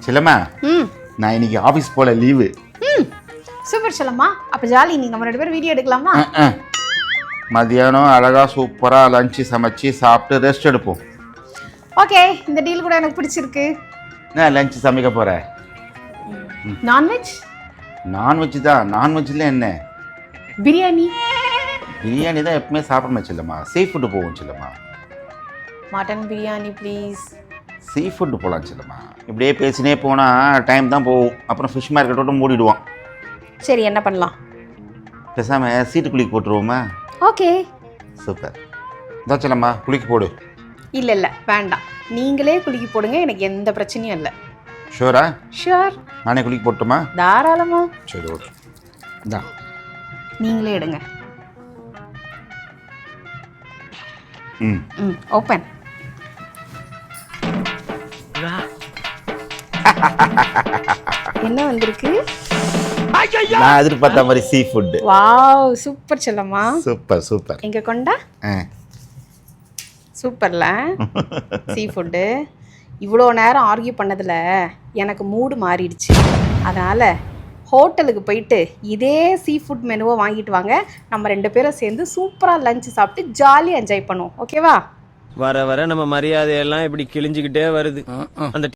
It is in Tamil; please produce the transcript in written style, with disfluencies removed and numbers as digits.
செல்லம்மா நான் இன்னைக்கு ஆஃபீஸ் போல லீவு. சூப்பர் செல்லம்மா. அப்போ ஜாலி, நீங்கள் நம்ம 2 பேரும் வீடியோ எடுக்கலாமா? மதியானம் அழகா சூப்பராக லஞ்சு சமைச்சு சாப்பிட்டு ரெஸ்ட் எடுப்போம். ஓகே, இந்த டீல் கூட எனக்கு பிடிச்சிருக்கு. நான் லஞ்சு சமைக்க போகிறேன். நான்வெஜ்? நான்வெஜ் தான். நான்வெஜ்ல என்ன? பிரியாணி. பிரியாணி தான் எப்பவுமே சாப்பிடணும் செல்லம்மா. சீ ஃபுட்டு போவோம் Chellamma. Mutton biryani please. Sea food போகலாம் செல்லம்மா. இப்படியே பேசினே போனால் டைம் தான் போகும். அப்புறம் ஃபிஷ் மார்க்கெட்டோட மூடிடுவோம். சரி, என்ன பண்ணலாம்? பேசாமல் சீட்டு குளிக்க போட்டுருவோமா? Okay super. இதான் செல்லம்மா குளிக்க போடு. இல்லை இல்லை வேண்டாம், நீங்களே குளிக்க போடுங்க, எனக்கு எந்த பிரச்சனையும் இல்லை. ஷூரா? ஷூர். நானே குளிக்க போட்டுமா? தாராளமா. சரி ஓகே. தான் நீங்களே எடுங்க. ம் ஓப்பன். என்ன வந்திருக்கு? நான் எதிர்பார்த்த மாதிரி sea food. Wow, super Chellamma. Super super. எங்க கொண்டா? சூப்பர்ல சீ ஃபுட்டு. இவ்வளோ நேரம் ஆர்கியூ பண்ணதில் எனக்கு மூடு மாறிடுச்சு. அதனால் ஹோட்டலுக்கு போயிட்டு இதே சீ ஃபுட் மெனுவை வாங்கிட்டு வாங்க. நம்ம 2 பேரும் சேர்ந்து சூப்பராக லஞ்சு சாப்பிட்டு ஜாலியாக என்ஜாய் பண்ணுவோம். ஓகேவா? வர வர நம்ம மரியாதையெல்லாம் இப்படி கிழிஞ்சுக்கிட்டே வருது. அந்த